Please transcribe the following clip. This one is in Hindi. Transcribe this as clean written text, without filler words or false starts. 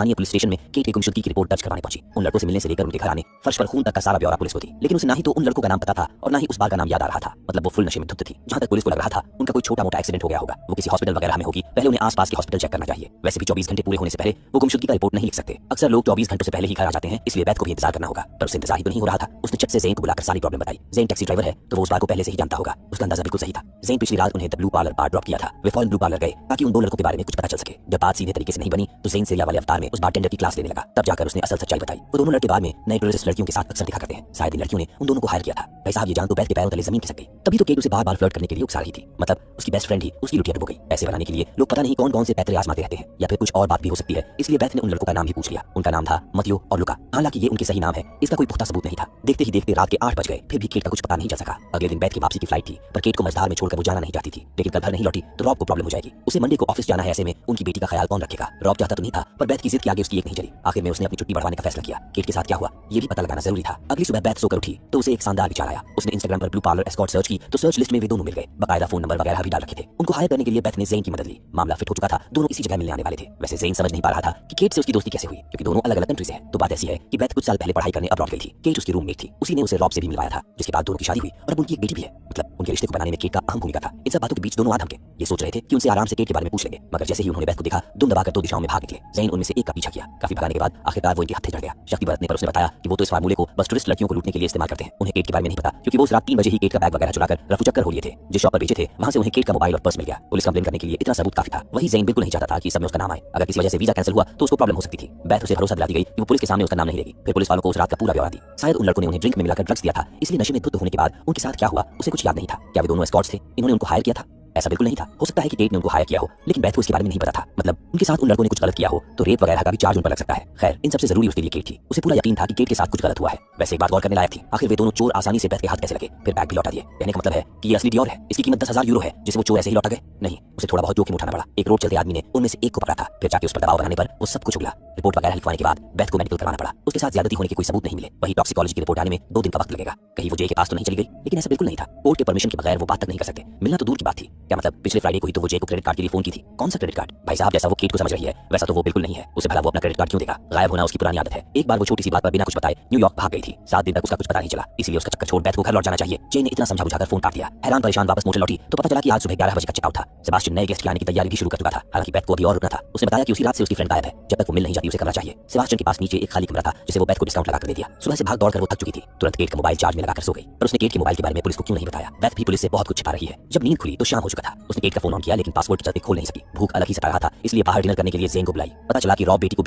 स्थानीय पुलिस स्टेशन में केट की गुमशुदगी की रिपोर्ट दर्ज करवाने पहुंची। उन लड़कों से मिलने से लेकर उनके घर आने, फर्श पर खून तक का सारा ब्यौरा पुलिस को दी, लेकिन उसे ना ही तो उन लड़कों का नाम पता था और ना ही उस बार का नाम याद आ रहा था। मतलब वो फुल नशे में धुत थी। जहां तक पुलिस को लग रहा था उनका कोई छोटा मोटा एक्सीडेंट हो गया होगा, वो किसी हॉस्पिटल वगैरह में होगी। पहले उन्हें आसपास के हॉस्पिटल चेक करना चाहिए। वैसे भी 24 घंटे पूरे होने से पहले वो गुमशुदगी का रिपोर्ट नहीं लिख सकते। अक्सर लोग 24 घंटों से पहले ही घर आ जाते हैं, इसलिए बैथ को भी इंतजार करना होगा। पर उससे इंतजार ही तो नहीं हो रहा था। उसने चट से ज़ेन को बुलाकर सारी प्रॉब्लम बताई। ज़ेन टैक्सी ड्राइवर है तो वो उस बार को पहले से ही जानता होगा। उसका अंदाजा बिल्कुल सही था। ज़ेन पिछली रात उन्हें the blue parlour bar drop किया था। वे फौरन ब्लू पार्लर गए ताकि उन दो लड़कों के बारे में कुछ पता चल सके। जब बात सीधे तरीके से नहीं बनी तो ज़ेन सीरिया वाले अवतार में उस बारटेंडर की क्लास लेने लगा। तब जाकर उसने असल सच्चाई बताई। वो दोनों लड़के बाद में नए टूरिस्ट लड़कियों के साथ अक्सर दिखा करते हैं। शायद इन लड़कियों ने उन दोनों को हायर किया था। भाई साहब ये जान तो बैठ के पैरों तले जमीन खिसक गई। तभी तो केट उसे बार बार फ्लर्ट करने के लिए उकसा रही थी। मतलब उसकी बेस्ट फ्रेंड ही उसकी लुटिया डुबो गई। ऐसे बनाने के लिए लोग पता नहीं कौन कौन से पैतरे आजमाते रहते हैं, या फिर कुछ और बात भी हो सकती है। इसलिए बैथ ने उन लड़कों का नाम भी पूछ लिया। उनका नाम था मथियो और लुका। हालांकि ये उनके सही नाम है, इसका कोई पुख्ता सबूत नहीं था। देखते ही देखते रात के 8 बज गए, फिर भी केट का कुछ पता नहीं चल सका। अगले दिन बैथ की वापसी की फ्लाइट थी, पर केट को मझधार में छोड़कर वो जाना नहीं चाहती थी। लेकिन कल घर नहीं लौटी तो रॉब को प्रॉब्लम हो जाएगी। उसे मंडे को ऑफिस जाना है, ऐसे में उनकी बेटी का ख्याल कौन रखेगा। रॉब चाहता तो नहीं था, पर बैथ की जिद के आगे उसकी एक नहीं चली। आखिर में उसने अपनी छुट्टी बढ़वाने का फैसला किया। केट के साथ क्या हुआ ये भी पता लगाना जरूरी था। अगली सुबह बैथ सोकर उठी तो उसे एक शानदार विचार आया। उसने इंस्टाग्राम पर ब्लू पार्लर एस्कॉर्ट सर्च की तो सर्च लिस्ट में वे दोनों मिल गए। बाकायदा फोन नंबर वगैरह भी डाल रखे थे। उनको हायर करने के लिए बैथ ने ज़ेन की मदद ली। मामला फिट हो चुका था, दोनों इसी जगह मिलने आने वाले थे। वैसे ज़ेन समझ नहीं पा रहा था कि केट से उसकी दोस्ती कैसे हुई, क्योंकि दोनों अलग अलग कंट्री से हैं। तो बात ऐसी है कि बैथ कुछ साल पहले पढ़ाई करने अब्रॉड गई थी। केट उसकी रूममेट थी। उसी ने उसे रॉब से भी मिलवाया था, जिसके बाद दोनों की शादी हुई और अब उनकी एक बेटी भी है। मतलब उनके रिश्ते को बनाने में केट का अहम भूमिका था। इन सब बातों के बीच दोनों आधम के ये सोच रहे थे कि उनसे आराम से केट के बारे में पूछ लेंगे, मगर जैसे ही उन्होंने बैथ को देखा दुम दबाकर 2 दिशाओं में भाग निकले। ज़ेन उनमें से एक का पीछा किया। काफी भगाने के बाद आखिरकार वो इनके हत्थे चढ़ गया। शक्ति बरतने पर उसने बताया कि वो तो इस फार्मूले को बस टूरिस्ट लड़कियों को लूटने के लिए इस्तेमाल करते हैं। उन्हें केट के बारे में नहीं पता, क्योंकि वो उस रात 3 बजे ही केट का बैग वगैरह चुराकर रफू चक्कर हो लिए थे। जिस शॉप पर बेचे थे वहां से उन्हें केट का मोबाइल और पर्स मिल गया। पुलिस कंप्लेन करने के लिए इतना सबूत काफी था। वही ज़ेन बिल्कुल नहीं चाहता था कि सब में उसका नाम आए। अगर किसी वजह से वीजा कैंसिल हुआ तो उसको प्रॉब्लम हो सकती थी। बैथ उसे भरोसा दिलाती गई कि वो पुलिस के सामने उसका नाम नहीं लेगी। फिर पुलिस वालों को उस रात का पूरा ब्यौरा दी। शायद उन लड़कों ने उन्हें ड्रिंक में मिलाकर ड्रग्स दिया था, इसलिए नशे में धुत होने के बाद उनके साथ क्या हुआ उसे कुछ याद नहीं था। क्या वे दोनों एस्कॉर्ट्स थे? इन्होंने उनको हायर किया था? ऐसा बिल्कुल नहीं था। हो सकता है कि केट ने उनको हायर किया हो, लेकिन बैथ को इसके बारे में नहीं पता था। मतलब उनके साथ उन लड़कों ने कुछ गलत किया हो तो रेप वगैरह का भी चार्ज उन पर लग सकता है। खैर इन सबसे जरूरी उसके लिए केट थी। उसे पूरा यकीन था कि केट के साथ कुछ गलत हुआ है। वैसे एक बात गौर करने लायक थी, आखिर वे दोनों चोर आसानी से बैथ के हाथ कैसे लगे, फिर बैग भी लौटा दिए। कहने का मतलब है कि ये असली डियोर है। इसकी कीमत 10,000 यूरो है, जिसे वो चोर ऐसे ही लौटा गए? नहीं, उसे थोड़ा बहुत जोखिम उठाना पड़ा। एक रोड चलते आदमी ने उनमें से एक को पकड़ा था, फिर जाके उस पर दबाव बनाने पर वो सब कुछ उगला। रिपोर्ट वगैरह लिखवाने के बाद बैथ को मेडिकल करवाना पड़ा। उसके साथ ज्यादती होने के कोई सबूत नहीं मिले। वही टॉक्सिकोलॉजी की रिपोर्ट आने में 2 दिन का वक्त लगेगा। कहीं वो जे के पास तो नहीं चली गई? लेकिन ऐसा बिल्कुल नहीं था। कोर्ट के परमिशन के बगैर वो बात तक नहीं कर सकते। मिलना तो दूर की बात थी। क्या मतलब पिछले फ्राइडे को ही तो वो जे को क्रेडिट कार्ड के लिए फोन की थी। कौन सा क्रेडिट कार्ड? भाई साहब जैसा वो केट को समझ रही है वैसा तो वो बिल्कुल नहीं है। उसे भला वो अपना क्रेडिट कार्ड क्यों देगा? गायब होना उसकी पुरानी आदत है। एक बार वो छोटी सी बात पर बिना कुछ बताए न्यूयॉर्क भाग गई थी। 7 दिन तक उसका कुछ पता नहीं चला, इसलिए उसका चक्कर छोड़ बैथ को घर लौट जाना चाहिए। जे ने इतना समझा बुझाकर फोन काट दिया। हैरान परेशान वापस मोटर लौटी तो पता चला कि आज सुबह 11 बजे का चेकआउट था। सेबास्टियन नए गेस्ट के आने की तैयारी भी शुरू कर चुका था। हालांकि बैथ को अभी और रुकना था। उसने बताया कि उसी रात से उसकी फ्रेंड गायब है। जब तक वो मिल नहीं जाती उसे कमरा चाहिए। सेबास्टियन के पास नीचे एक खाली कमरा था जिसे वो बैथ को डिस्काउंट लगाकर दे दिया। सुबह से भाग दौड़ कर वो थक चुकी थी। तुरंत केट का मोबाइल चार्ज में लगाकर सो गई। पर उसने केट के मोबाइल के बारे में पुलिस को क्यों नहीं बताया? बैथ भी पुलिस से बहुत कुछ छिपा रही है। जब नींद खुली तो शाम हो चुका था। उसने केट का फोन ऑन किया, लेकिन पासवर्ड के चलते खोल नहीं सकी। भूख अलग ही सता रहा था, इसलिए बाहर डिनर करने के लिए ज़ेन को बुलाई। पता चला कि रॉब बेटी को